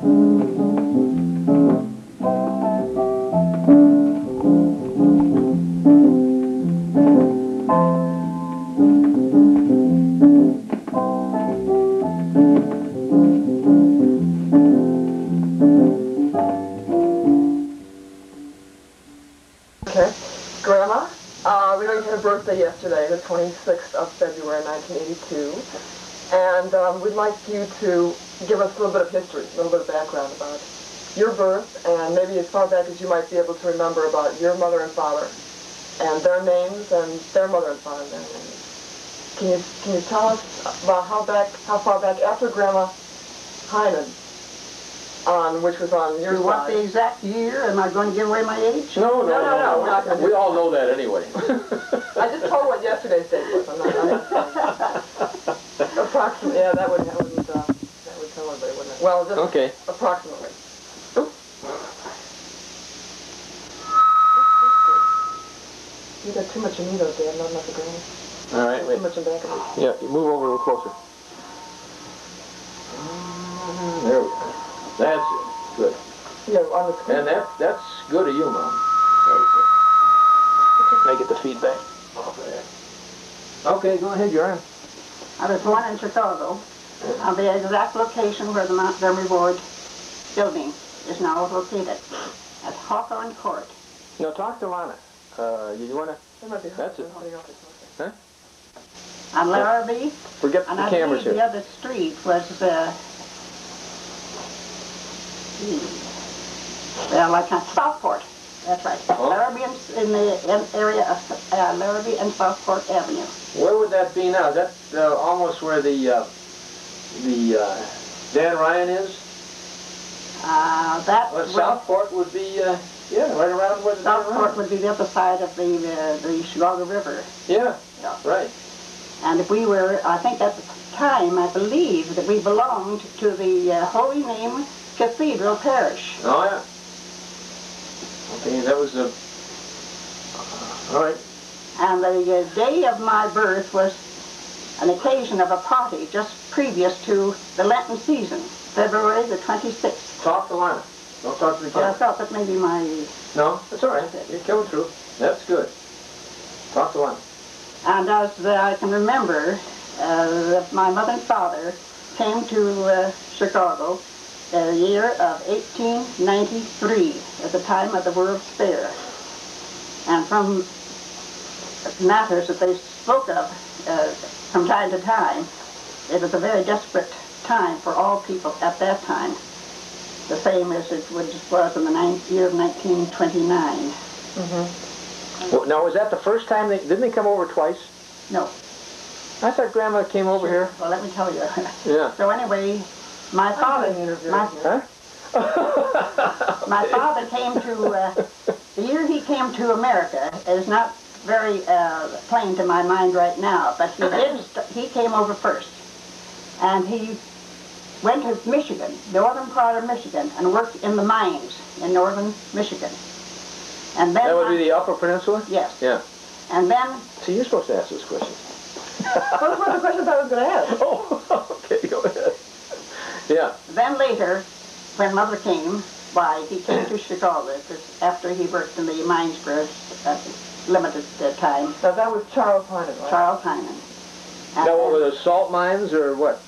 Okay. Grandma, we know you had a birthday yesterday, the 26th of February, 1982. And we'd like you to give us a little bit of history, a little bit of background about your birth, and maybe as far back as you might be able to remember about your mother and father, and their names, and their mother and father, and their names. Can you tell us about how far back after Grandma Heynen, which was on your side? You want the exact year? Am I going to give away my age? No. We're not going to. We all know that anyway. I just told what yesterday's date was. I'm not. Approximately. Yeah, that would tell everybody, wouldn't it? Well, just okay. Approximately. You got too much in me though, Dad. Not enough of Granny. All right. Too much in back of me. Yeah, you move over a little closer. There we go. That's it. Good. Yeah, on the screen. And that's good of you, Mom. Can I get the feedback? Okay, go ahead, you're on. I was born in Chicago, on the exact location where the Montgomery Ward building is now located, at Hawthorne Court. No, talk to Lana. You want to? That's it. Huh? On Larrabee. Forget the cameras here. The other street was, Southport. That's right. Oh. Larrabee in the area of Larrabee and Southport Avenue. Where would that be now? Is that almost where the Dan Ryan is? Southport would be, right around where the Southport would be the other side of the Chicago River. Yeah, right. And if we were, I think at the time, I believe that we belonged to the Holy Name Cathedral Parish. Oh, yeah. Okay, that was all right. And the day of my birth was an occasion of a party just previous to the Lenten season, February the 26th. Talk to Lana. Don't talk to the But I camera. thought that maybe my... No, that's all right. You're coming through. That's good. Talk to Lana. And as I can remember, my mother and father came to Chicago the year of 1893, at the time of the World's Fair. And from matters that they spoke of from time to time, it was a very desperate time for all people at that time, the same as it was in the year of 1929. Mm-hmm. Well, now, was that the first time didn't they come over twice? No. I thought Grandma came over here. Well, let me tell you. Yeah. So anyway, my father came to, the year he came to America is not very plain to my mind right now, but he came over first. And he went to Michigan, northern part of Michigan, and worked in the mines in northern Michigan. And then that would be the Upper Peninsula? Yes. Yeah. And then... See, you're supposed to ask this question. Those were the questions I was going to ask. Oh, okay, go ahead. Yeah. Then later, when Mother came, he came to Chicago after he worked in the mines for a limited time. Now that was Charles Heynen, right? Charles Heynen. Now, what were the salt mines or what?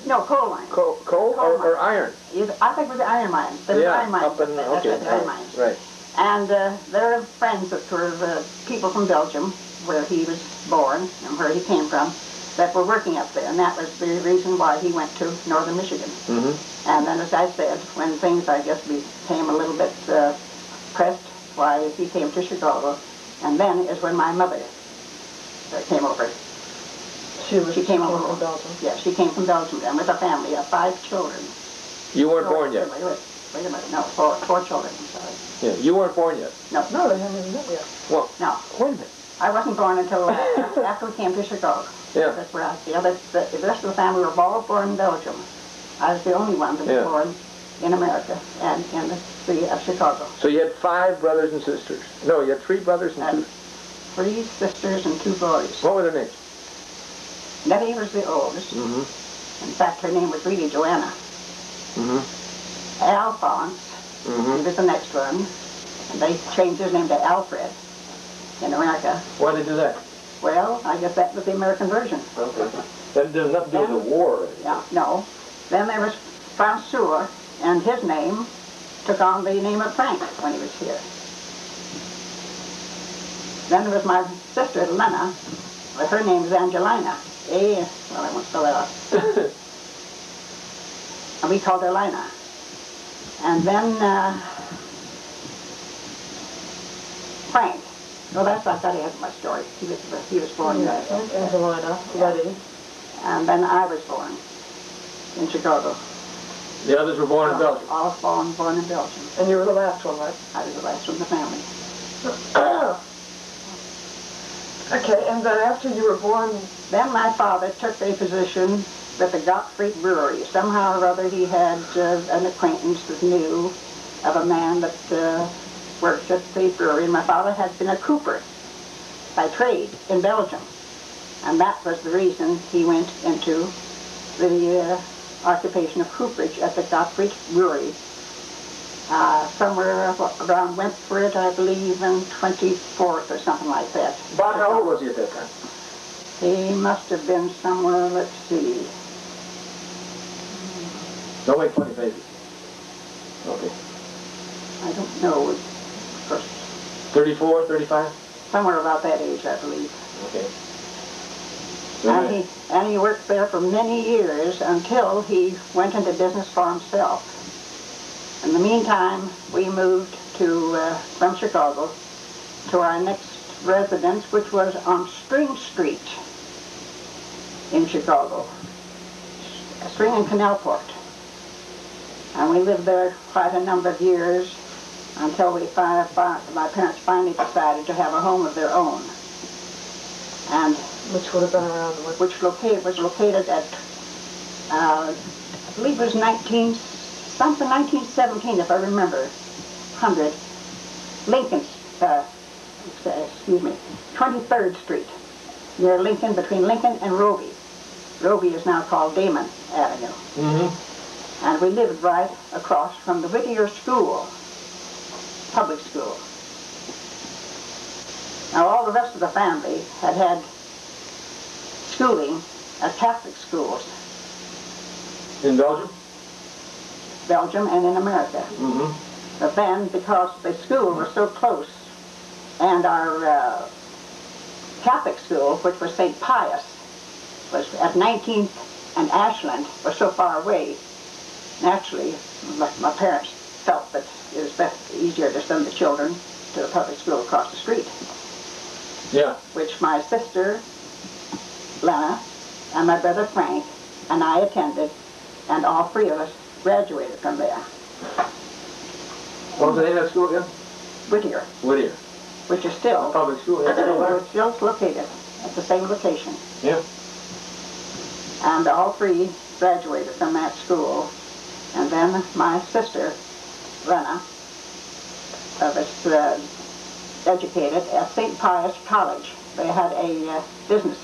No, coal mines. Coal or iron? I think it was the iron mines. There were iron mines. Up in, okay, iron mines. Right. And there are friends that were people from Belgium, where he was born and where he came from, that were working up there, and that was the reason why he went to northern Michigan. Mm-hmm. And then, as I said, when things, I guess, became a little bit pressed, why he came to Chicago, and then is when my mother came over. She came over from Belgium. Yeah, she came from Belgium then with a family of 5 children. You weren't born yet? Wait a minute, no, 4 children, I'm sorry. Yeah, you weren't born yet? No. No, they haven't even met yet. Well, no. Wait a minute. I wasn't born until after we came to Chicago. Yeah. That's where the rest of the family were all born in Belgium. I was the only one that was born in America and in the city of Chicago. So you had 5 brothers and sisters? No, you had 3 brothers and 2... 3 sisters and 2 boys. What were their names? Nettie was the oldest. Mm-hmm. In fact, her name was really Joanna. Mm-hmm. Alphonse. He was the next one. And they changed his name to Alfred in America. Why did they do that? Well, I guess that was the American version. Okay. That did nothing to do with the war. Yeah, no. Then there was Francois, and his name took on the name of Frank when he was here. Then there was my sister, Lana. Well, her name is Angelina. Well, I won't spell that out. And we called her Lina. And then Frank. Well, that's not that end of my story. He was born there. Angelina, Letty. And then I was born in Chicago. The others were born in Belgium. I was born in Belgium. And you were the last one, right? I was the last one in the family. Okay, and then after you were born... Then my father took a position at the Gottfried Brewery. Somehow or other he had an acquaintance that knew of a man that worked at the brewery. And my father had been a cooper by trade in Belgium. And that was the reason he went into the occupation of cooperage at the Gottfried Brewery. Somewhere around Wentworth, I believe, in 24th or something like that. About how old was he at that time? He must have been somewhere, let's see. Don't make funny faces. Okay. I don't know. 34, 35? Somewhere about that age, I believe. Okay. And he worked there for many years until he went into business for himself. In the meantime, we moved from Chicago to our next residence, which was on Spring Street in Chicago. Spring and Canalport. And we lived there quite a number of years until my parents finally decided to have a home of their own. And Which would have been around... which was located at, I believe it was 1917, if I remember, 100, Lincoln's, 23rd Street, near Lincoln, between Lincoln and Robie. Robie is now called Damon Avenue. Mm-hmm. And we lived right across from the Whittier School, public school. Now all the rest of the family had schooling at Catholic schools. In Belgium? Belgium and in America. Mm-hmm. But then, because the school was so close, and our Catholic school, which was St. Pius, was at 19th and Ashland, was so far away, naturally, my parents felt that it was easier to send the children to the public school across the street. Yeah. Which my sister, Lana, and my brother Frank, and I attended, and all three of us graduated from there. What was the name of that school again? Whittier. Whittier. Which is still, Public school, yeah. it's still located at the same location. Yeah. And all three graduated from that school. And then my sister, Lena, was educated at St. Pius College. They had a business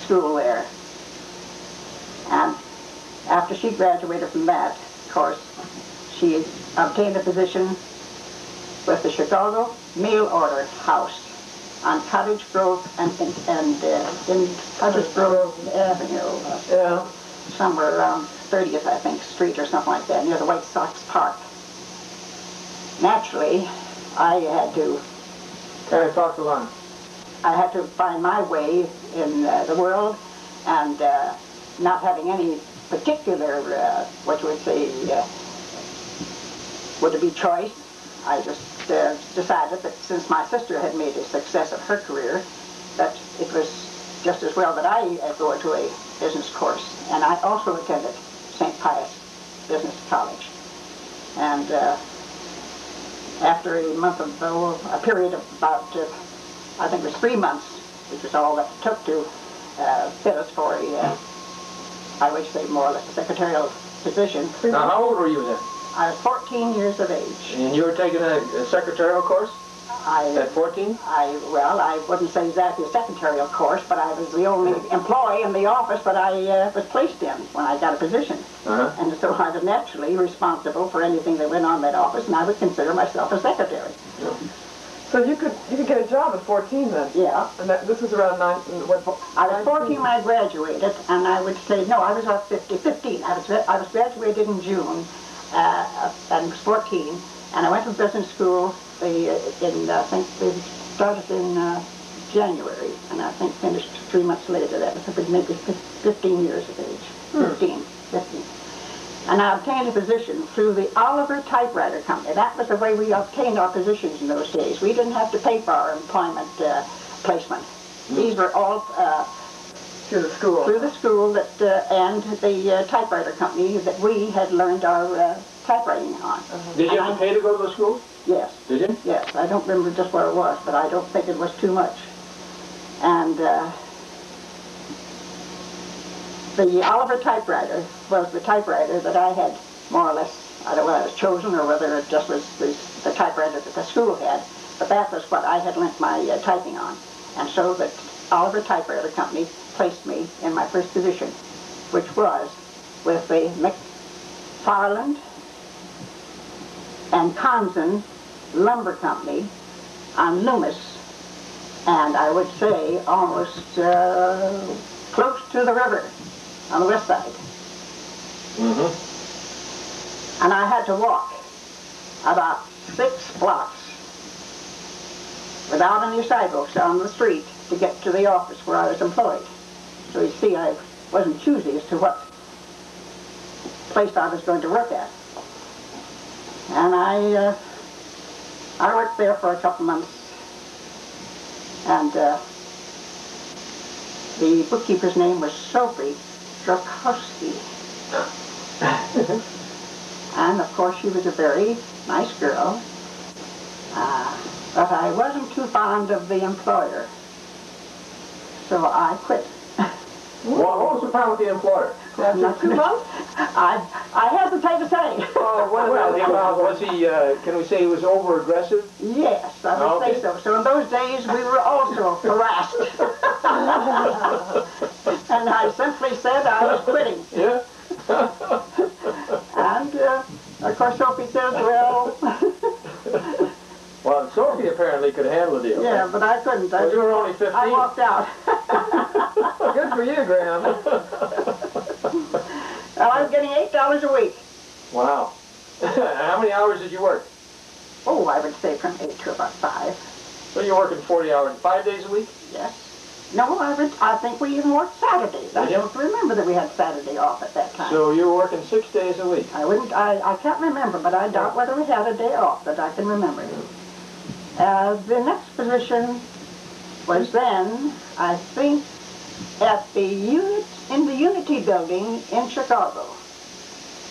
school there. And after she graduated from that, of course, she obtained a position with the Chicago Mail Order House on Cottage Grove and in Cottage Grove Avenue, somewhere around 30th, I think, Street or something like that, near the White Sox Park. Naturally, I had to Talk to Lana. I had to find my way in the world, and not having any particular, what you would say, would it be choice. I just decided that since my sister had made a success of her career, that it was just as well that I go into a business course. And I also attended St. Pius Business College. And after a period of about, I think it was 3 months, which was all that it took to fit us for a, I would say more or less a secretarial position. Now, how old were you then? I was 14 years of age. And you were taking a secretarial course? At 14? Well, I wouldn't say exactly a secretary, of course, but I was the only employee in the office that I was placed in when I got a position. And so I was naturally responsible for anything that went on in that office, and I would consider myself a secretary. So you could get a job at 14 then? Yeah. And this was around I was 14 when I graduated, and I would say, no, I was about 15. I was graduated in June, and was 14, and I went to business school I think they started in January, and I think finished 3 months later. That was maybe 15 years of age. 15. And I obtained a position through the Oliver Typewriter Company. That was the way we obtained our positions in those days. We didn't have to pay for our employment placement. These were all through the school. Through the school and the typewriter company that we had learned our typewriting on. Did you have to pay to go to the school? Yes. Did you? Yes. I don't remember just where it was, but I don't think it was too much. And the Oliver typewriter was the typewriter that I had more or less, I don't know whether I was chosen or whether it just was the typewriter that the school had, but that was what I had learned my typing on. And so the Oliver Typewriter Company placed me in my first position, which was with the McFarland and Conson Lumber Company on Loomis, and I would say almost close to the river on the west side. And I had to walk about 6 blocks without any sidewalks on the street to get to the office where I was employed. So you see, I wasn't choosy as to what place I was going to work at. And I worked there for a couple months, and the bookkeeper's name was Sophie Drakowski. And of course she was a very nice girl, but I wasn't too fond of the employer, so I quit. Well, what was the problem with the employer? After 2 months? I hesitate to say. Oh, was he, can we say he was over-aggressive? Yes, I would say so. So in those days, we were also harassed. And I simply said I was quitting. Yeah? And, of course, Sophie says, well... Well, Sophie apparently could handle the deal. Yeah, but I couldn't. Well, you were only 15. I walked out. Good for you, Graham. Well, I was getting $8 a week. Wow. How many hours did you work? Oh, I would say from 8 to about 5. So you're working 40 hours, 5 days a week? Yes. No, I think we even worked Saturdays. I don't remember that we had Saturday off at that time. So you were working 6 days a week? I can't remember, but I doubt whether we had a day off that I can remember. The next position was then, I think, at in the Unity Building in Chicago,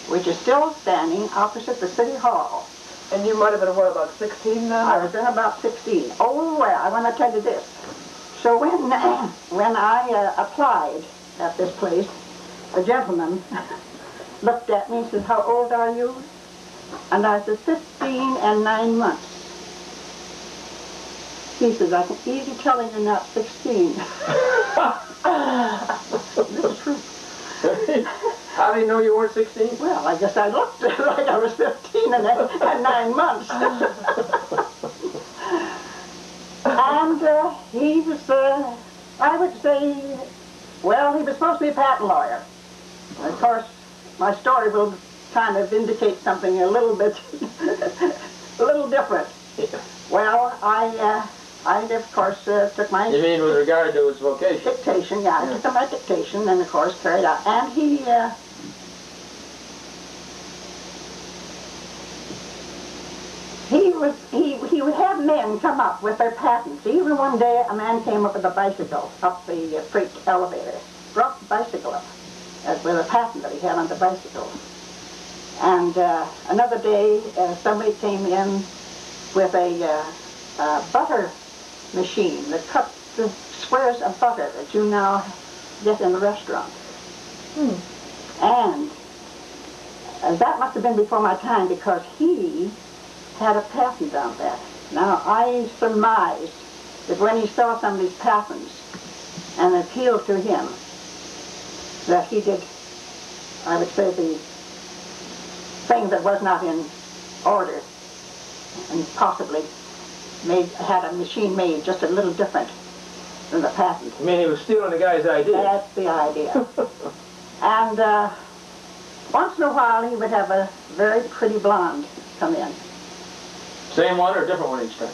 which is still standing opposite the City Hall. And you might have been, what, about 16 then? I was then about 16. Oh, well, I want to tell you this. So when I applied at this place, a gentleman looked at me and said, "How old are you?" And I said, 15 and 9 months. He says, "I can easily tell you're not 16. This is true. How do you know you weren't 16? Well, I guess I looked like I was 15 and 9 months. And he was, I would say, well, he was supposed to be a patent lawyer. And of course, my story will kind of indicate something a little bit, a little different. Well, I of course, took my... You mean with regard to his vocation? Dictation, yeah. I took my dictation and, of course, carried out. And he would have men come up with their patents. Even one day, a man came up with a bicycle up the freight elevator, brought the bicycle up with a patent that he had on the bicycle. And another day, somebody came in with a butter machine that cut the squares of butter that you now get in the restaurant. And that must have been before my time, because he had a patent on that. Now, I surmise that when he saw some of these patterns and appealed to him, that he did, I would say, the thing that was not in order, and possibly had a machine made just a little different than the patent. I mean, he was stealing the guy's idea. That's the idea. And once in a while, he would have a very pretty blonde come in. Same one or different one each time?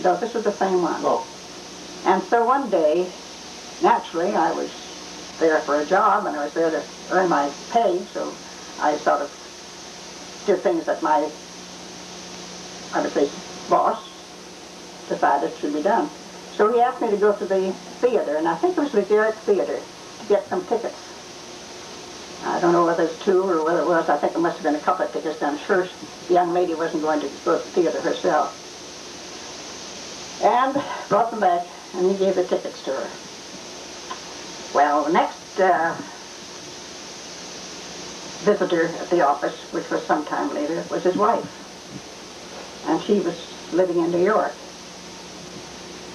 No, this was the same one. Oh. And so one day, naturally, I was there for a job, and I was there to earn my pay, so I sort of did things that my, I would say, boss decided should be done. So he asked me to go to the theater, and I think it was the Derrick Theater, to get some tickets. I don't know whether it was 2 or whether it was, I think it must have been a couple of tickets. I'm sure the young lady wasn't going to go to the theater herself. And brought them back, and he gave the tickets to her. Well, the next visitor at the office, which was some time later, was his wife. And she was living in New York.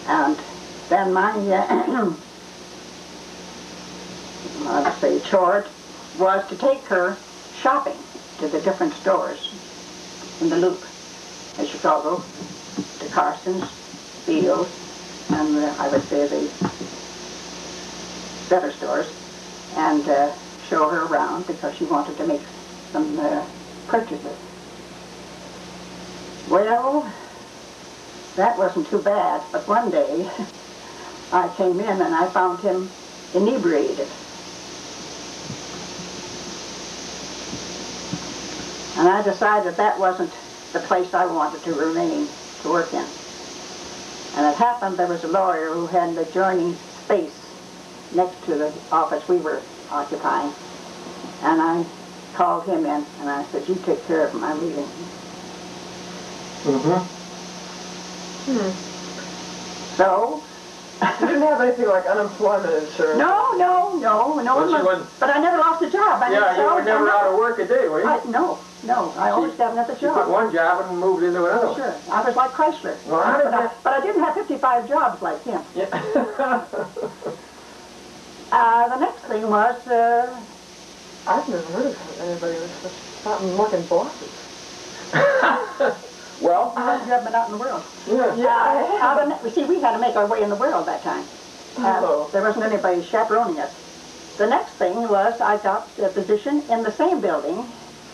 And then my, I would say, chore was to take her shopping to the different stores in the Loop in Chicago, to Carson's, Beals, and I would say the better stores, and show her around because she wanted to make some purchases. Well, that wasn't too bad, but one day I came in and I found him inebriated. And I decided that wasn't the place I wanted to remain to work in. And it happened there was a lawyer who had an adjoining space next to the office we were occupying. And I called him in and I said, "You take care of him, I'm leaving." So, you didn't have anything like unemployment insurance? No, but I never lost a job. You were never out of work a day, were you? No, I always got another job. You quit one job and moved into another one. Sure, I was like Chrysler. Well, but I didn't have 55 jobs like him. Yeah. The next thing was, I've never heard of anybody with such working bosses. Well, you have been out in the world. Yeah. See, we had to make our way in the world that time. There wasn't anybody chaperoning us. The next thing was I got a position in the same building.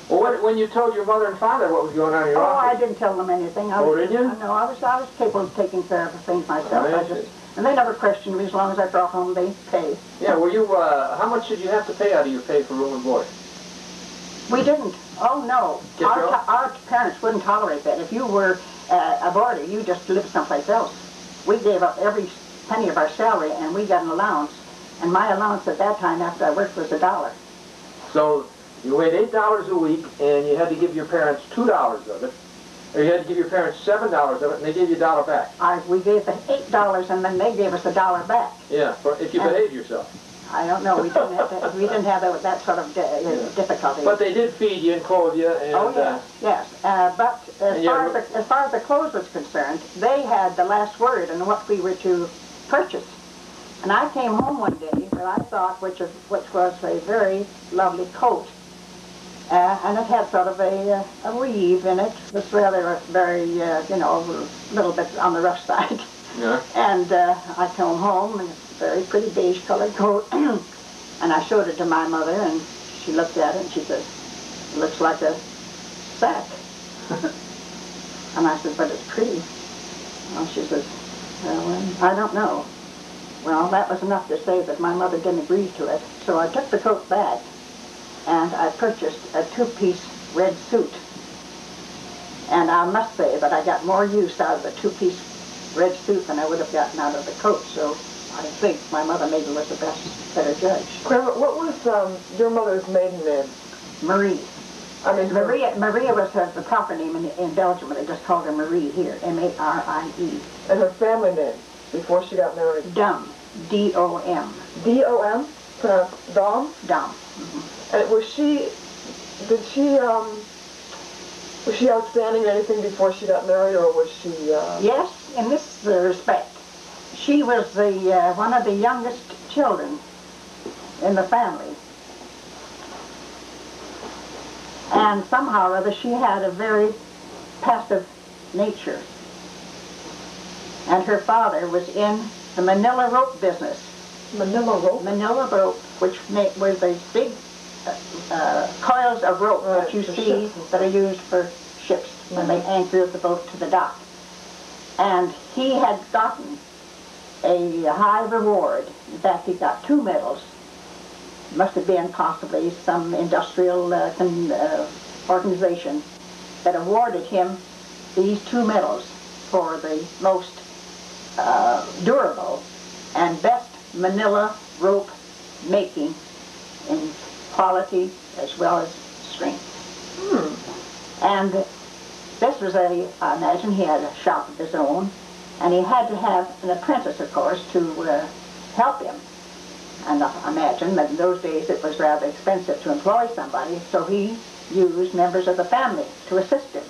Well, when you told your mother and father what was going on in your office? I didn't tell them anything. Did you? No, I was capable of taking care of things myself. And they never questioned me as long as I brought home the pay. Yeah, were you, how much did you have to pay out of your pay for room and board? We didn't. Oh, no. Our parents wouldn't tolerate that. If you were a boarder, you just lived someplace else. We gave up every penny of our salary, and we got an allowance. And my allowance at that time, after I worked, was $1. So you made $8 a week, and you had to give your parents $2 of it. Or you had to give your parents $7 of it, and they gave you $1 back. We gave them $8, and then they gave us $1 back. Yeah, if you behaved yourself. I don't know. We didn't have that sort of difficulty. But they did feed you and clothe you. And, yes. But as far as the clothes was concerned, they had the last word on what we were to purchase. And I came home one day that I thought, which was a very lovely coat. And it had sort of a weave in it. It was rather very, a little bit on the rough side. Yeah. And I came home in a very pretty beige colored coat. And I showed it to my mother, and she looked at it and she said, "It looks like a sack." And I said, "But it's pretty." Well, she says, "Well, I don't know." Well, that was enough to say that my mother didn't agree to it. So I took the coat back, and I purchased a 2-piece red suit. And I must say that I got more use out of the 2-piece red suit than I would have gotten out of the coat. So I think my mother maybe was the better judge. Grandma, what was your mother's maiden name? Marie. I mean, Maria was the proper name in Belgium, but they just called her Marie here, M-A-R-I-E. And her family name before she got married? Dom, D-O-M. D-O-M? Pronounced Dom? Dom. Mm-hmm. And did she Was she outstanding or anything before she got married, or was she... Yes, in this respect. She was the one of the youngest children in the family. And somehow or other she had a very passive nature. And her father was in the Manila rope business. Manila rope? Manila rope, which was those big coils of rope that you see that are used for ships when they anchor the boat to the dock. And he had gotten a high reward. In fact, he got 2 medals. Must have been possibly some industrial organization that awarded him these 2 medals for the most durable and best Manila rope making in quality as well as strength. And this was I imagine he had a shop of his own, and he had to have an apprentice, of course, to help him. And I imagine that in those days it was rather expensive to employ somebody, so he used members of the family to assist him.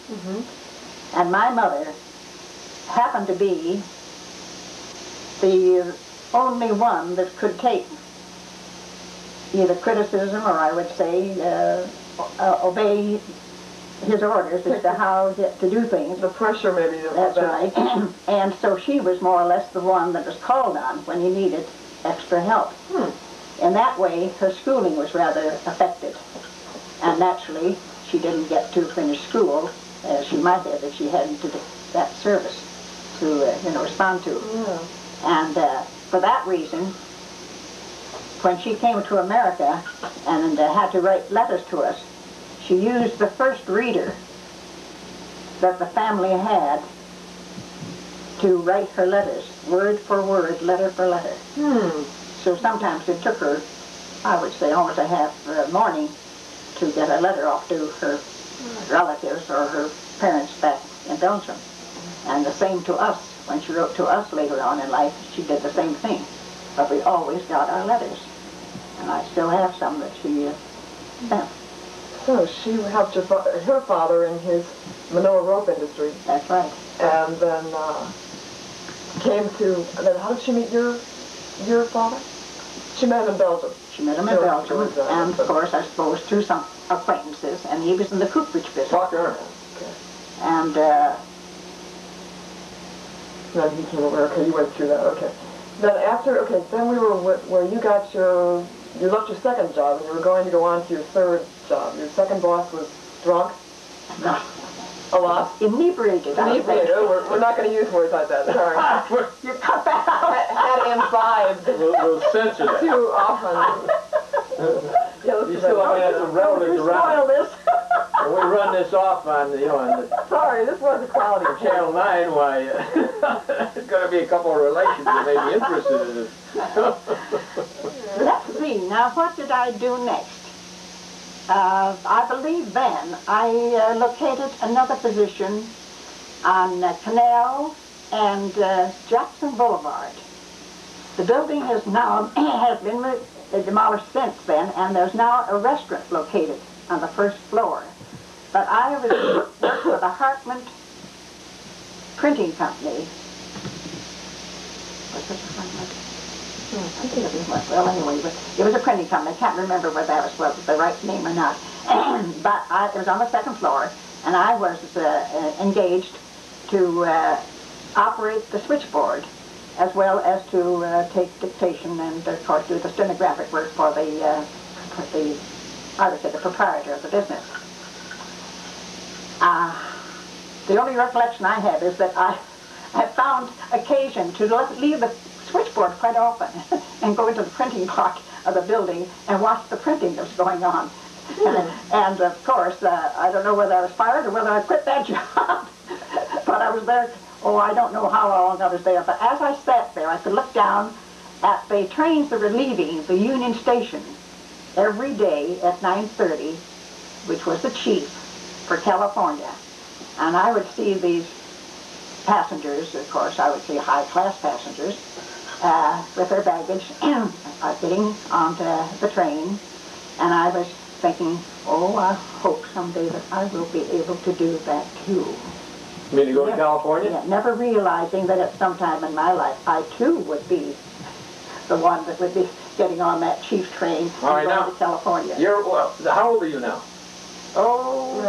And my mother happened to be the only one that could take either criticism or, I would say, obey his orders as to how to do things. The pressure, maybe. That's right. And so she was more or less the one that was called on when he needed extra help. In that way, her schooling was rather affected. And naturally, she didn't get to finish school as she might have if she hadn't to that service to respond to. And for that reason, when she came to America and had to write letters to us, she used the first reader that the family had to write her letters, word for word, letter for letter. So sometimes it took her, I would say, almost a half morning to get a letter off to her relatives or her parents back in Belgium. And the same to us. When she wrote to us later on in life, she did the same thing. But we always got our letters. And I still have some that she sent. So she helped her father in his Manila rope industry. That's right. And then then how did she meet your father? She met him in Belgium. She met him in Belgium, and of course, I suppose, through some acquaintances, and he was in the cooperage business. Talk to her. And then he came over. Okay, you went through that. Okay. Then then we were where you got you left your second job, and you were going to go on to your third job. Your second boss was drunk? No. A lot? Inebriated. Inebriated. We're not going to use words like that. Sorry. You cut that out. Had imbibed. We'll censor that. Too often. You still have some relatives around. This. When we run this off on, on the Sorry, this was a quality Channel 9, why, there's going to be a couple of relations that may be interested in this. Let's see, now what did I do next? I believe then I located another position on Canal and Jackson Boulevard. The building has now has been demolished since then, and there's now a restaurant located on the first floor. But I was worked for the Hartman Printing Company. Was it Hartman? Well, anyway, it was a printing company. I can't remember whether that was the right name or not. But it was on the second floor, and I was engaged to operate the switchboard, as well as to take dictation and, of course, do the stenographic work for the proprietor of the business. The only recollection I have is that I found occasion to leave the switchboard quite often and go into the printing part of the building and watch the printing that was going on. And of course, I don't know whether I was fired or whether I quit that job. But I was there, I don't know how long I was there. But as I sat there, I could look down at the trains that were leaving the Union Station every day at 9:30, which was the chief for California. And I would see these passengers, of course, I would see high-class passengers, with their baggage getting onto the train. And I was thinking, Oh, I hope someday that I will be able to do that too. You mean to go to California? Yeah, never realizing that at some time in my life I too would be the one that would be getting on that chief train and right, going now, to California. How old are you now? Oh,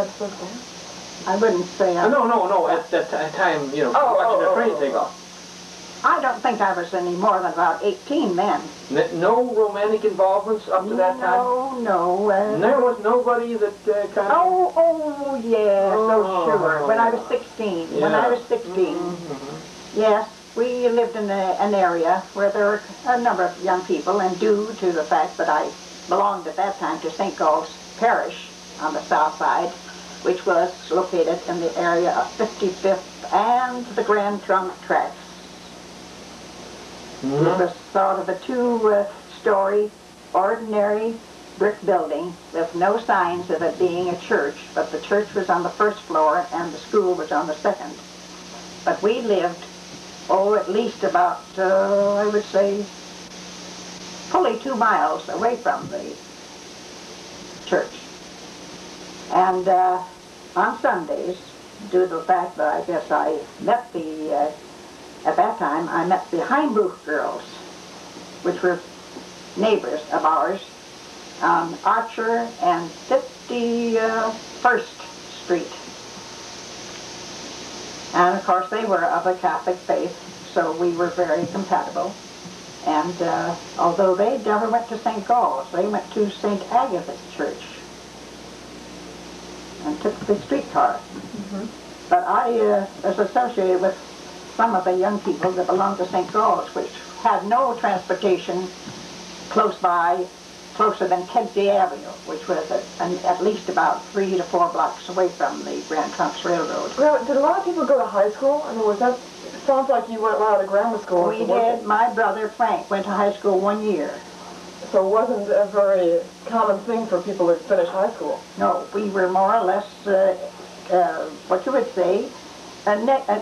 I wouldn't say I'm... No, at that time, you know, watching the train take off. I don't think I was any more than about 18 then. No romantic involvements up to that time? No. There was nobody that kind of... Oh, yes, sure. When I was 16. Yeah. When I was 16. Yes, we lived in an area where there were a number of young people, and due to the fact that I belonged at that time to St. Gall's Parish on the south side, which was located in the area of 55th and the Grand Trunk tracks. It was sort of a two-story, ordinary brick building with no signs of it being a church, but the church was on the first floor and the school was on the second. But we lived, at least about, I would say, fully 2 miles away from the church. And on Sundays, due to the fact that I guess I met at that time, I met the Heinbuch girls, which were neighbors of ours, on Archer and 51st Street. And of course they were of a Catholic faith, so we were very compatible. And although they never went to St. Gall's, they went to St. Agatha's Church and took the streetcar. But I was associated with some of the young people that belonged to St. Gall's, which had no transportation close by, closer than Kedzie Avenue, which was at least about 3 to 4 blocks away from the Grand Trunks Railroad. Well, did a lot of people go to high school? I mean, it sounds like you went out of grammar school. We did. My brother Frank went to high school 1 year. So it wasn't a very common thing for people to finish high school. No, we were more or less, what you would say,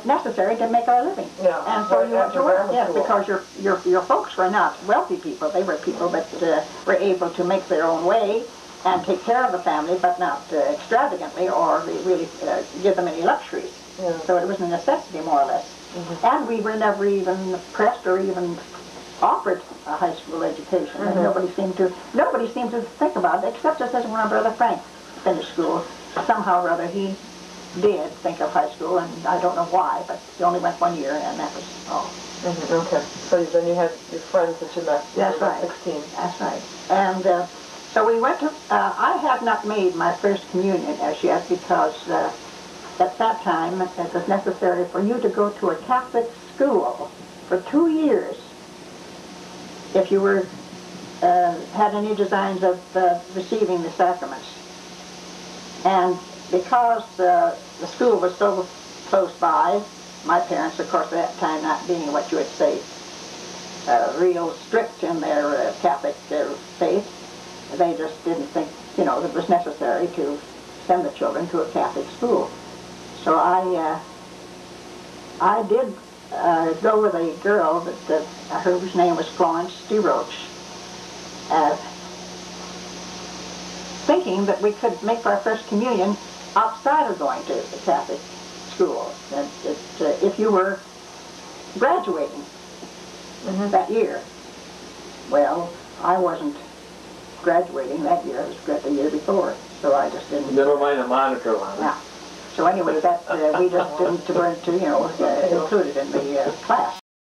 necessary to make our living. Yeah. And so you went to work, yes, school. because your folks were not wealthy people. They were people that were able to make their own way and take care of the family, but not extravagantly or really give them any luxuries. Yeah. So it was a necessity, more or less. And we were never even pressed or even offered a high school education. And nobody seemed to think about it, except just as when our brother Frank finished school. Somehow or other he did think of high school, and I don't know why, but he only went 1 year, and that was all. Okay. So then you had your friends that you met when That's you were right. 16. That's right. And so we went to, I had not made my first communion as yet, because at that time it was necessary for you to go to a Catholic school for 2 years if you were had any designs of receiving the sacraments. And because the school was so close by, my parents, of course, at that time not being what you would say real strict in their Catholic faith, they just didn't think, that it was necessary to send the children to a Catholic school. So I did go with a girl whose name was Florence DeRoche, thinking that we could make our first communion outside of going to the Catholic school. And if you were graduating that year. Well, I wasn't graduating that year. I was the year before, so I just didn't. Never mind the monitor, Lana. Yeah. So anyway, that we just weren't included in the class.